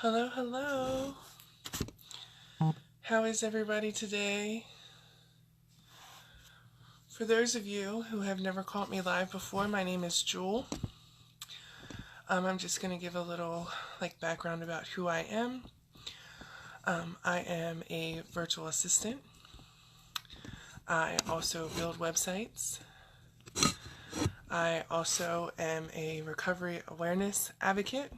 Hello, hello. How is everybody today? For those of you who have never caught me live before, my name is Jewel. I'm just going to give a little background about who I am. I am a virtual assistant. I also build websites. I also am a recovery awareness advocate.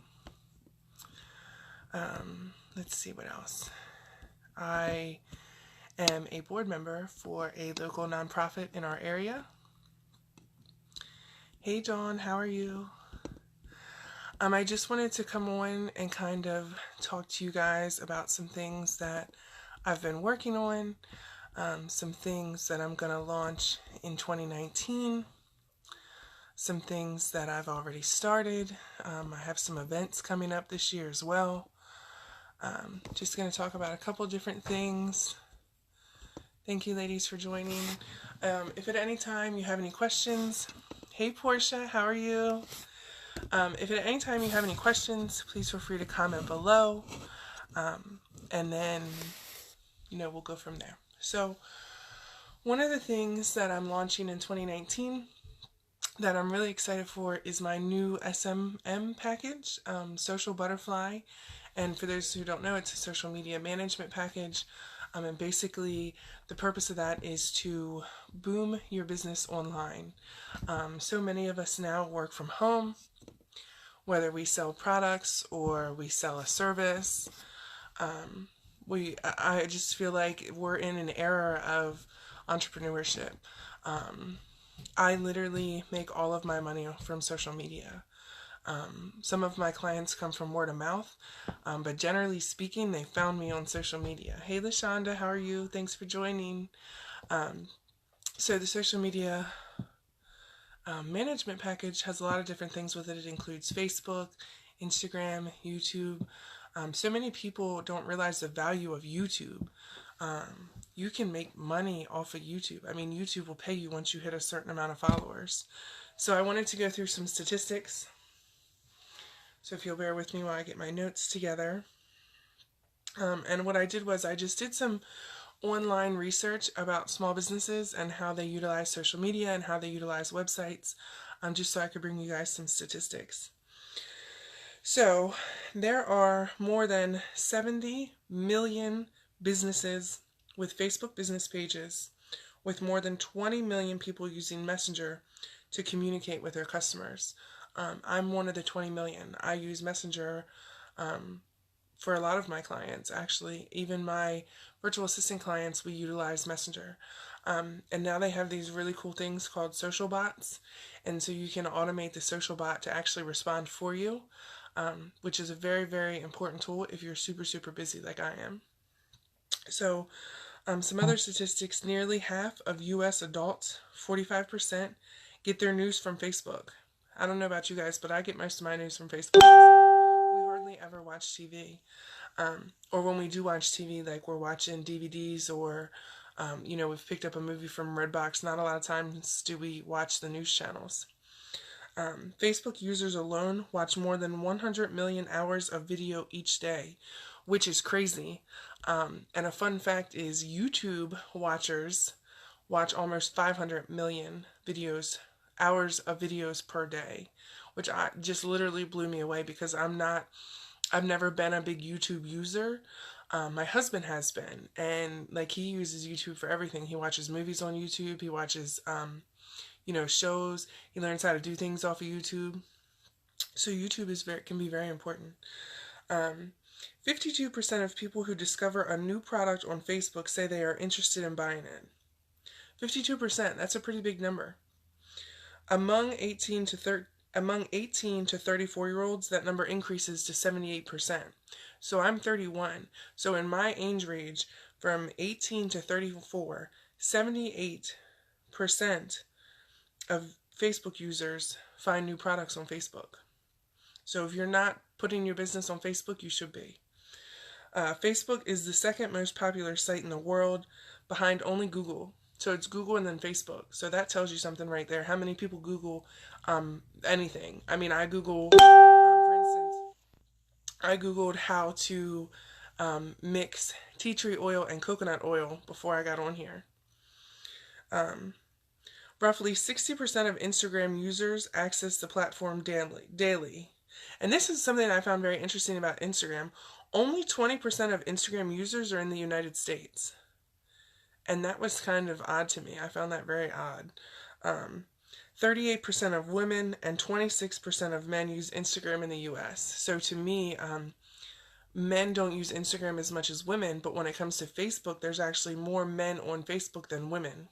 Let's see what else. I am a board member for a local nonprofit in our area. Hey John, how are you? I just wanted to come on and kind of talk to you guys about some things that I've been working on, some things that I'm going to launch in 2019, some things that I've already started. I have some events coming up this year as well. Just going to talk about a couple different things. Thank you, ladies, for joining. If at any time you have any questions, hey, Portia, how are you? If at any time you have any questions, please feel free to comment below, and then, we'll go from there. So, one of the things that I'm launching in 2019 that I'm really excited for is my new SMM package, Social Butterfly. And for those who don't know, it's a social media management package. And basically, the purpose of that is to boom your business online. So many of us now work from home, whether we sell products or we sell a service. I just feel like we're in an era of entrepreneurship. I literally make all of my money from social media. Some of my clients come from word of mouth, but generally speaking, they found me on social media. Hey, LaShonda, how are you? Thanks for joining. So the social media management package has a lot of different things with it. It includes Facebook, Instagram, YouTube. So many people don't realize the value of YouTube. You can make money off of YouTube. I mean, YouTube will pay you once you hit a certain amount of followers. So I wanted to go through some statistics. So if you'll bear with me while I get my notes together. And what I did was I just did some online research about small businesses and how they utilize social media and how they utilize websites, just so I could bring you guys some statistics. So there are more than 70 million businesses with Facebook business pages, with more than 20 million people using Messenger to communicate with their customers. I'm one of the 20 million. I use Messenger for a lot of my clients, actually. Even my virtual assistant clients, we utilize Messenger. And now they have these really cool things called social bots. And so you can automate the social bot to actually respond for you, which is a very, very important tool if you're super, super busy like I am. So some other statistics, nearly half of U.S. adults, 45%, get their news from Facebook. I don't know about you guys, but I get most of my news from Facebook. So we hardly ever watch TV. Or when we do watch TV, like we're watching DVDs or, we've picked up a movie from Redbox. Not a lot of times do we watch the news channels. Facebook users alone watch more than 100 million hours of video each day, which is crazy. And a fun fact is YouTube watchers watch almost 500 million hours of videos per day, which just literally blew me away because I've never been a big YouTube user. My husband has been, and he uses YouTube for everything. He watches movies on YouTube. He watches, shows. He learns how to do things off of YouTube. So YouTube can be very important. 52% of people who discover a new product on Facebook say they are interested in buying it. 52%, that's a pretty big number. Among 18 to 34-year-olds, that number increases to 78%. So I'm 31. So in my age range, from 18 to 34, 78% of Facebook users find new products on Facebook. So if you're not putting your business on Facebook, you should be. Facebook is the second most popular site in the world, behind only Google. So it's Google and then Facebook. So that tells you something right there. How many people Google anything? I mean, I Google, for instance, I Googled how to mix tea tree oil and coconut oil before I got on here. Roughly 60% of Instagram users access the platform daily. And this is something I found very interesting about Instagram. Only 20% of Instagram users are in the United States. And that was kind of odd to me. I found that very odd. 38% of women and 26% of men use Instagram in the US. So to me, men don't use Instagram as much as women, but when it comes to Facebook, there's actually more men on Facebook than women.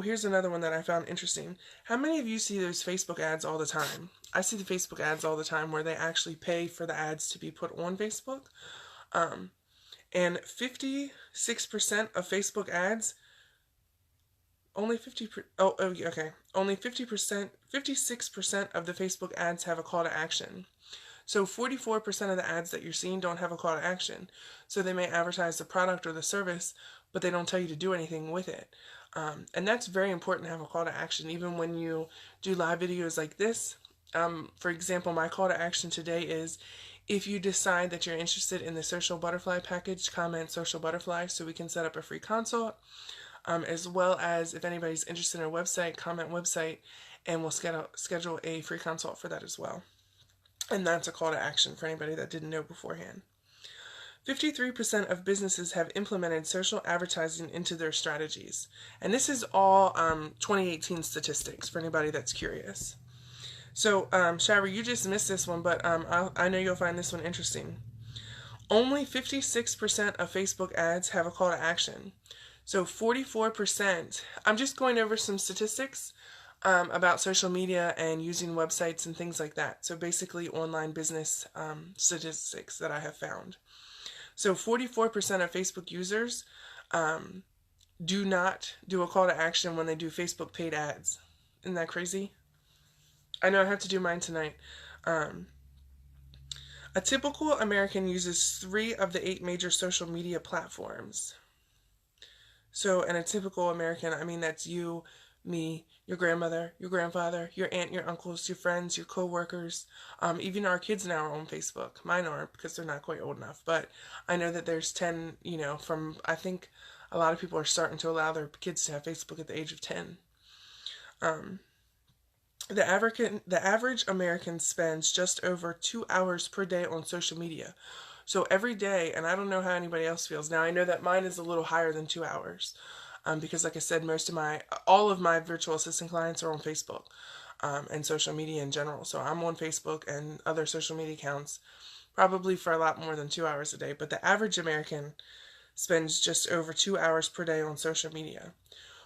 Here's another one that I found interesting. How many of you see those Facebook ads all the time? I see the Facebook ads all the time where they actually pay for the ads to be put on Facebook. And 56% of Facebook ads, only 56% of the Facebook ads have a call to action. So 44% of the ads that you're seeing don't have a call to action. So they may advertise the product or the service, but they don't tell you to do anything with it. And that's very important to have a call to action, even when you do live videos like this. For example, my call to action today is, if you decide that you're interested in the Social Butterfly package, comment Social Butterfly so we can set up a free consult. As well as if anybody's interested in a website, comment website, and we'll schedule a free consult for that as well. And that's a call to action for anybody that didn't know beforehand. 53% of businesses have implemented social advertising into their strategies. And this is all 2018 statistics for anybody that's curious. So, Shira, you just missed this one, but I know you'll find this one interesting. Only 56% of Facebook ads have a call to action. So 44%, I'm just going over some statistics about social media and using websites and things like that. So basically online business statistics that I have found. So 44% of Facebook users do not do a call to action when they do Facebook paid ads. Isn't that crazy? I know I have to do mine tonight. A typical American uses 3 of the 8 major social media platforms. So, and a typical American, I mean, that's you, me, your grandmother, your grandfather, your aunt, your uncles, your friends, your co-workers. Even our kids now are on Facebook. Mine aren't because they're not quite old enough. But I know that there's 10, I think a lot of people are starting to allow their kids to have Facebook at the age of 10. The average American spends just over 2 hours per day on social media. So every day, and I don't know how anybody else feels. Now I know that mine is a little higher than 2 hours, because like I said, all of my virtual assistant clients are on Facebook, and social media in general. So I'm on Facebook and other social media accounts probably for a lot more than 2 hours a day. But the average American spends just over 2 hours per day on social media.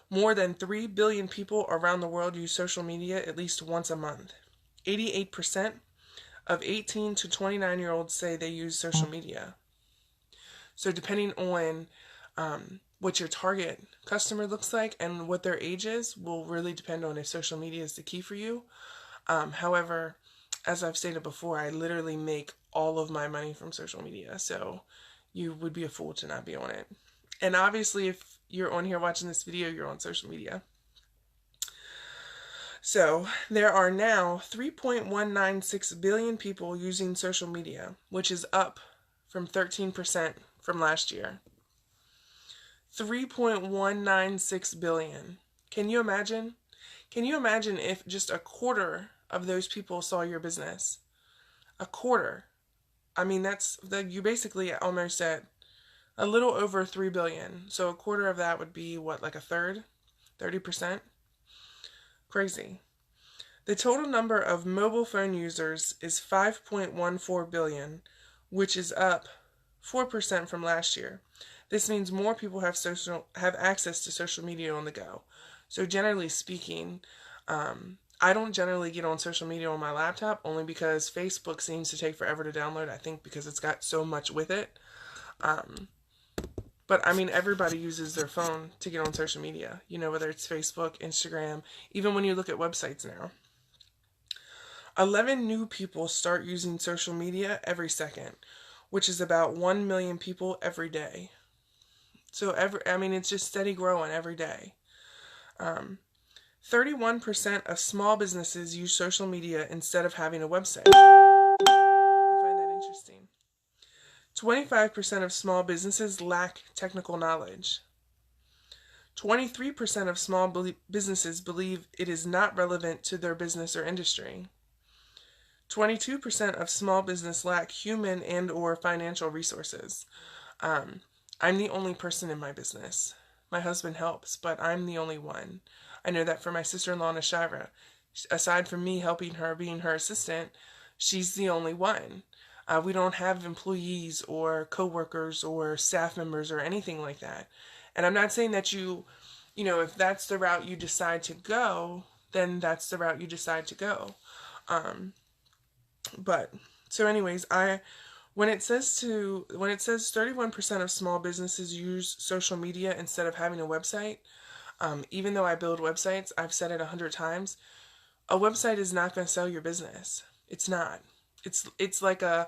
More than 3 billion people around the world use social media at least once a month. 88% of 18 to 29-year-olds say they use social media. So depending on what your target customer looks like and what their age is will really depend on if social media is the key for you. However, as I've stated before, I literally make all of my money from social media. So you would be a fool to not be on it. And obviously, if you're on here watching this video, you're on social media. So there are now 3.196 billion people using social media, which is up from 13% from last year. 3.196 billion. Can you imagine? Can you imagine if just a quarter of those people saw your business? A quarter. I mean, you're basically almost at a little over 3 billion. So a quarter of that would be what, like a third? 30%? Crazy. The total number of mobile phone users is 5.14 billion, which is up 4% from last year. This means more people have access to social media on the go. So generally speaking, I don't generally get on social media on my laptop only because Facebook seems to take forever to download, I think because it's got so much with it. But I mean, everybody uses their phone to get on social media, whether it's Facebook, Instagram, even when you look at websites now. 11 new people start using social media every second, which is about 1 million people every day. So it's just steady growing every day. 31% of small businesses use social media instead of having a website. I find that interesting. 25% of small businesses lack technical knowledge. 23% of small businesses believe it is not relevant to their business or industry. 22% of small business lack human and or financial resources. I'm the only person in my business. My husband helps, but I'm the only one. I know that for my sister-in-law, Nashira. Aside from me helping her, being her assistant, she's the only one. We don't have employees or co-workers or staff members or anything like that. And I'm not saying that if that's the route you decide to go, then that's the route you decide to go. But so anyways, when it says 31% of small businesses use social media instead of having a website, even though I build websites, I've said it 100 times, a website is not going to sell your business. It's not. It's like a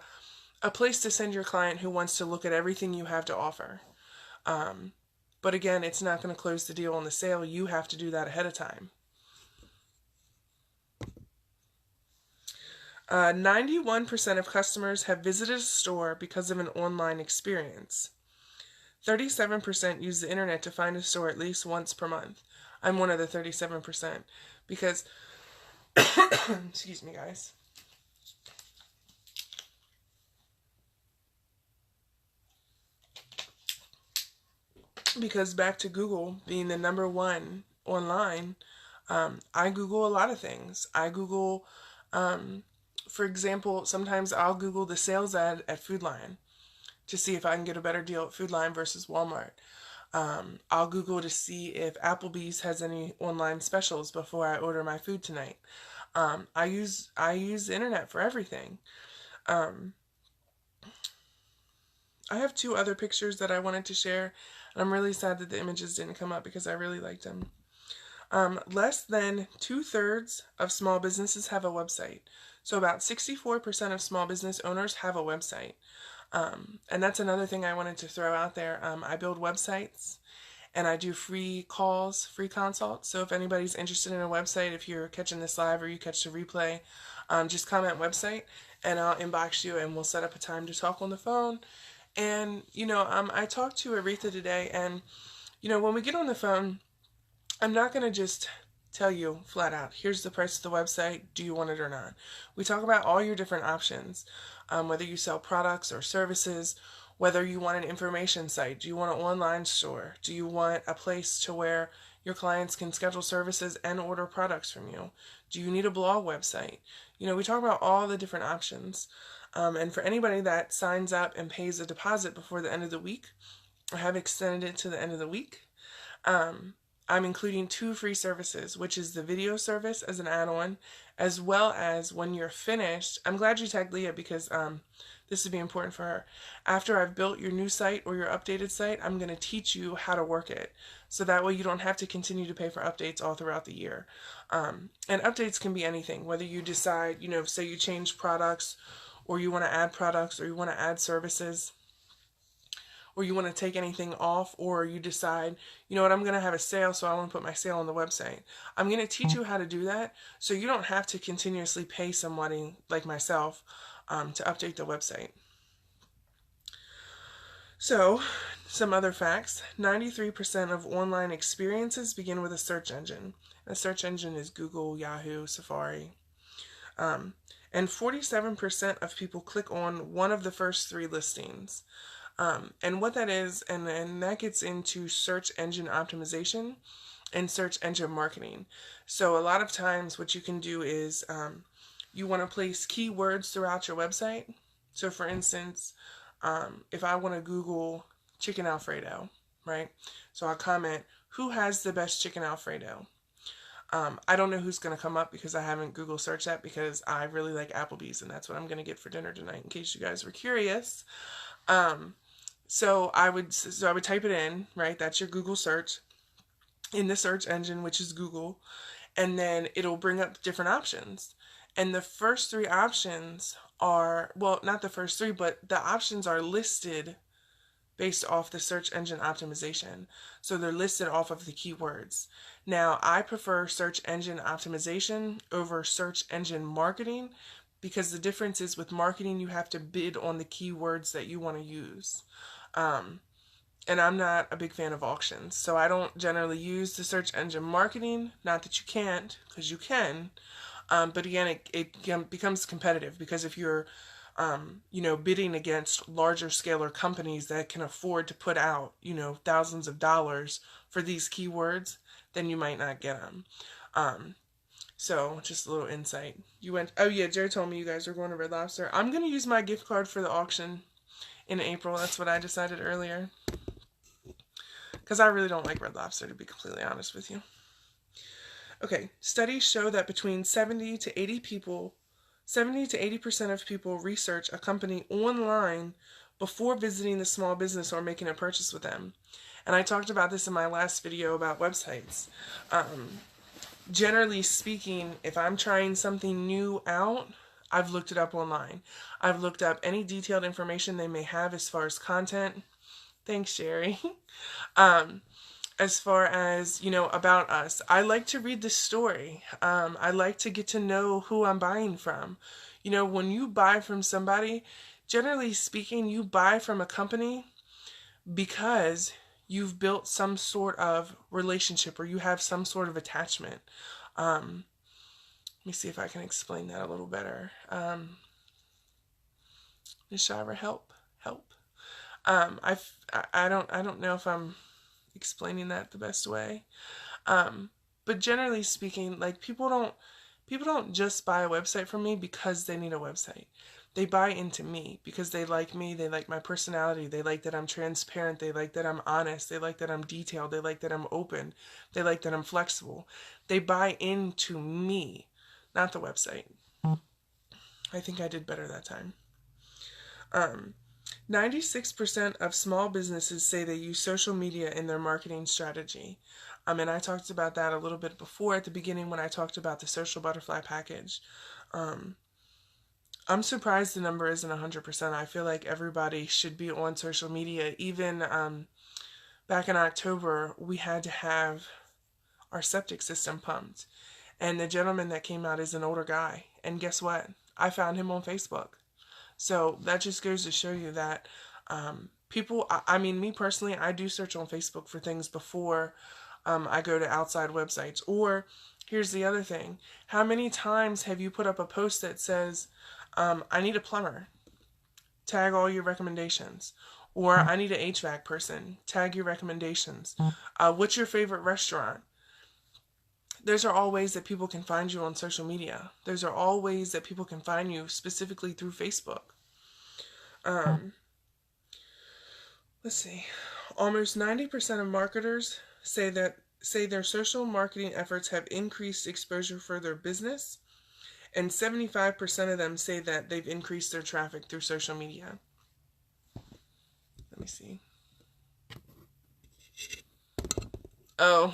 place to send your client who wants to look at everything you have to offer. But again, it's not going to close the deal on the sale. You have to do that ahead of time. 91% of customers have visited a store because of an online experience. 37% use the internet to find a store at least once per month. I'm one of the 37% because, excuse me guys. Because back to Google being the number one online, I Google a lot of things. I Google, for example, sometimes I'll Google the sales ad at Food Lion to see if I can get a better deal at Food Lion versus Walmart. I'll Google to see if Applebee's has any online specials before I order my food tonight. I use the internet for everything. I have 2 other pictures that I wanted to share, and I'm really sad that the images didn't come up because I really liked them. Less than 2/3 of small businesses have a website. So about 64% of small business owners have a website. And that's another thing I wanted to throw out there. I build websites and I do free calls, free consults. So if anybody's interested in a website, if you're catching this live or you catch the replay, just comment website and I'll inbox you and we'll set up a time to talk on the phone. And, I talked to Aretha today and, when we get on the phone, I'm not going to just tell you flat out, here's the price of the website, do you want it or not? We talk about all your different options, whether you sell products or services, whether you want an information site, do you want an online store, do you want a place to where your clients can schedule services and order products from you, do you need a blog website? We talk about all the different options. And for anybody that signs up and pays a deposit before the end of the week, I have extended it to the end of the week. I'm including 2 free services, which is the video service as an add-on, as well as when you're finished. I'm glad you tagged Leah because this would be important for her. After I've built your new site or your updated site, I'm going to teach you how to work it. So that way you don't have to continue to pay for updates all throughout the year. And updates can be anything, whether you decide, say you change products, or you want to add products, or you want to add services, or you want to take anything off, or you decide, I'm going to have a sale, so I want to put my sale on the website. I'm going to teach you how to do that, so you don't have to continuously pay somebody like myself to update the website. So, some other facts. 93% of online experiences begin with a search engine. A search engine is Google, Yahoo, Safari. And 47% of people click on one of the first 3 listings. And what that is, and that gets into search engine optimization and search engine marketing. So a lot of times what you can do is you want to place keywords throughout your website. So for instance, if I want to Google chicken Alfredo, right? So I'll comment, who has the best chicken Alfredo? I don't know who's going to come up because I haven't Google searched that because I really like Applebee's and that's what I'm going to get for dinner tonight in case you guys were curious. So I would type it in, right? That's your Google search in the search engine, which is Google, and then it'll bring up different options. And the first 3 options are, well, not the first 3, but the options are listed based off the search engine optimization. So they're listed off of the keywords. Now, I prefer search engine optimization over search engine marketing because the difference is with marketing, you have to bid on the keywords that you want to use. And I'm not a big fan of auctions, so I don't generally use the search engine marketing. Not that you can't, because you can. But again, it becomes competitive because if you're bidding against larger scalar companies that can afford to put out, thousands of dollars for these keywords, then you might not get them. So just a little insight. Oh yeah, Jared told me you guys are going to Red Lobster. I'm going to use my gift card for the auction in April. That's what I decided earlier. Because I really don't like Red Lobster, to be completely honest with you. Okay, studies show that between 70 to 80% of people research a company online before visiting the small business or making a purchase with them. And I talked about this in my last video about websites. Generally speaking, if I'm trying something new out, I've looked it up online. I've looked up any detailed information they may have as far as content. Thanks, Sherry. As far as, about us, I like to read the story. I like to get to know who I'm buying from. When you buy from somebody, generally speaking, you buy from a company because you've built some sort of relationship or you have some sort of attachment. Let me see if I can explain that a little better. Ms. Shiver, help. I don't know if I'm explaining that the best way. But generally speaking, like people don't just buy a website from me because they need a website. They buy into me because they like me, they like my personality, they like that I'm transparent, they like that I'm honest, they like that I'm detailed, they like that I'm open, they like that I'm flexible. They buy into me, not the website. I think I did better that time. 96% of small businesses say they use social media in their marketing strategy. And I talked about that a little bit before at the beginning when I talked about the social butterfly package. I'm surprised the number isn't 100%. I feel like everybody should be on social media. Even back in October, we had to have our septic system pumped. And the gentleman that came out is an older guy. And guess what? I found him on Facebook. So that just goes to show you that people, me personally, I do search on Facebook for things before I go to outside websites. Or here's the other thing. How many times have you put up a post that says, I need a plumber, tag all your recommendations? Or I need an HVAC person, tag your recommendations. What's your favorite restaurant? Those are all ways that people can find you on social media. Those are all ways that people can find you specifically through Facebook. Let's see. Almost 90% of marketers say their social marketing efforts have increased exposure for their business, and 75% of them say that they've increased their traffic through social media. Let me see. Oh.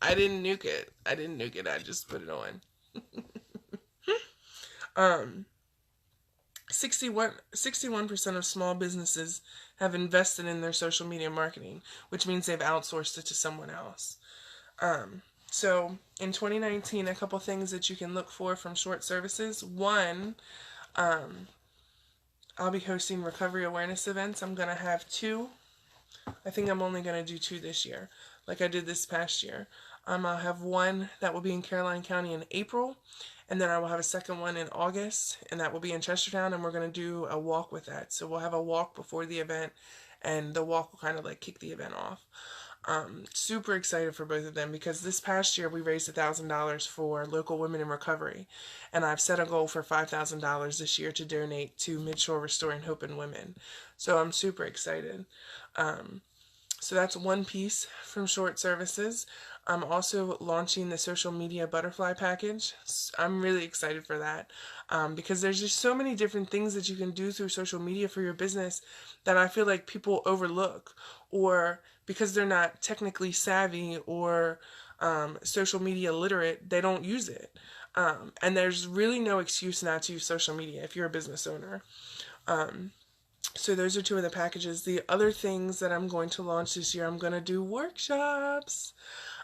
I didn't nuke it. I just put it on. 61% of small businesses have invested in their social media marketing, which means they've outsourced it to someone else. So in 2019, a couple things that you can look for from Short Services. One, I'll be hosting recovery awareness events. I'm going to have 2. I think I'm only going to do 2 this year, like I did this past year. I'll have one that will be in Caroline County in April, and then I will have a second one in August, and that will be in Chestertown, and we're going to do a walk with that. So we'll have a walk before the event, and the walk will kind of like kick the event off. Super excited for both of them because this past year we raised $1,000 for local women in recovery, and I've set a goal for $5,000 this year to donate to Midshore Restoring Hope in Women. So I'm super excited. So that's one piece from Short Services. I'm also launching the social media butterfly package. I'm really excited for that because there's just so many different things that you can do through social media for your business that I feel like people overlook, or because they're not technically savvy or social media literate, they don't use it. And there's really no excuse not to use social media if you're a business owner. So those are two of the packages. The other things that I'm going to launch this year, I'm going to do workshops.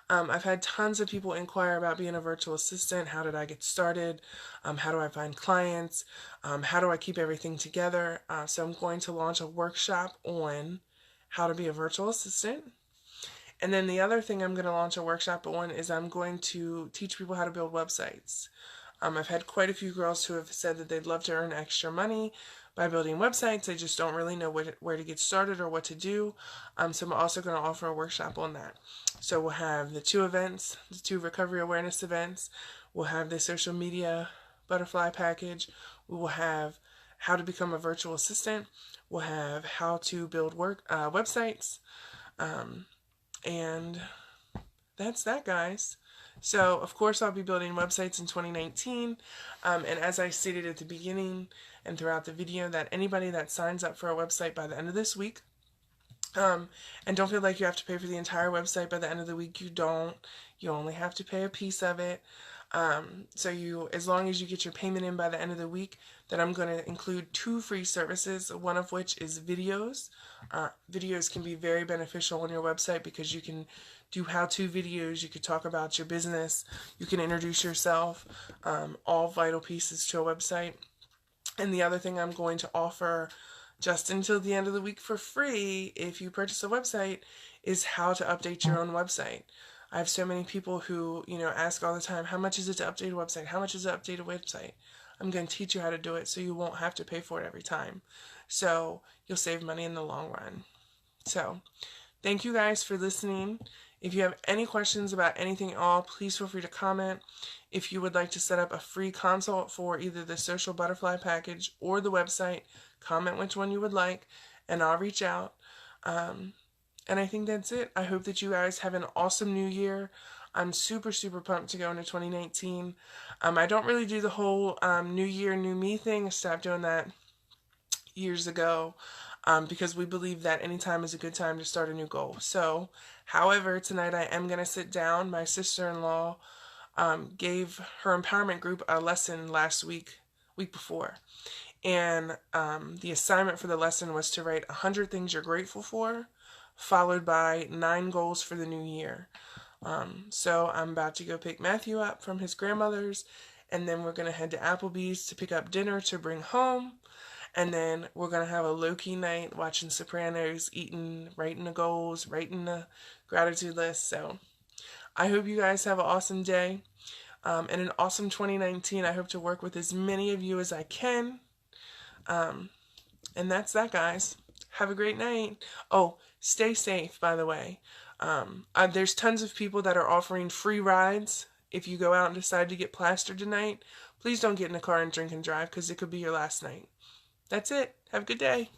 I've had tons of people inquire about being a virtual assistant. How did I get started? How do I find clients? How do I keep everything together? So I'm going to launch a workshop on how to be a virtual assistant. And then the other thing I'm going to launch a workshop on is I'm going to teach people how to build websites. I've had quite a few girls who have said that they'd love to earn extra money by building websites. They just don't really know where to get started or what to do. So I'm also going to offer a workshop on that. So we'll have the two events, the two recovery awareness events. We'll have the social media butterfly package. We will have how to become a virtual assistant. We'll have how to build websites. And that's that, guys. So, of course, I'll be building websites in 2019. And as I stated at the beginning and throughout the video, that anybody that signs up for a website by the end of this week, and don't feel like you have to pay for the entire website by the end of the week, you don't. You only have to pay a piece of it. So as long as you get your payment in by the end of the week, then I'm going to include 2 free services, one of which is videos. Videos can be very beneficial on your website because you can do how-to videos, you could talk about your business, you can introduce yourself, all vital pieces to a website. And the other thing I'm going to offer just until the end of the week for free, if you purchase a website, is how to update your own website. I have so many people who, ask all the time, how much is it to update a website? How much is it to update a website? I'm going to teach you how to do it so you won't have to pay for it every time. So you'll save money in the long run. So thank you guys for listening. If you have any questions about anything at all, please feel free to comment. If you would like to set up a free consult for either the Social Butterfly package or the website, comment which one you would like, and I'll reach out. And I think that's it. I hope that you guys have an awesome new year. I'm super, super pumped to go into 2019. I don't really do the whole new year, new me thing. I stopped doing that years ago because we believe that any time is a good time to start a new goal. So, however, tonight I am going to sit down. My sister-in-law gave her empowerment group a lesson last week before. And the assignment for the lesson was to write 100 things you're grateful for, followed by 9 goals for the new year. So I'm about to go pick Matthew up from his grandmother's, and then we're going to head to Applebee's to pick up dinner to bring home, and then we're going to have a low-key night watching Sopranos, eating, writing the goals, writing the gratitude list. So I hope you guys have an awesome day and an awesome 2019. I hope to work with as many of you as I can. And that's that, guys. Have a great night. Oh, stay safe, by the way. There's tons of people that are offering free rides. If you go out and decide to get plastered tonight, please don't get in a car and drink and drive because it could be your last night. That's it. Have a good day.